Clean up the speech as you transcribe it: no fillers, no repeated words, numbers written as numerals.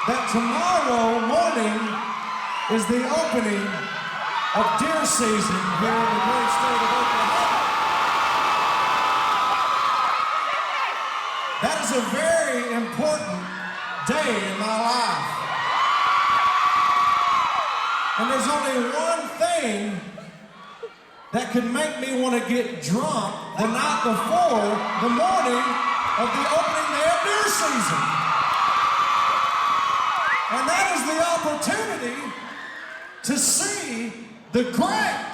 that tomorrow morning is the opening of deer season here in the great state of Oklahoma. That is a very important day in my life. And there's only one thing that could make me want to get drunk the night before the morning of the opening day of deer season. And that is the opportunity to see the great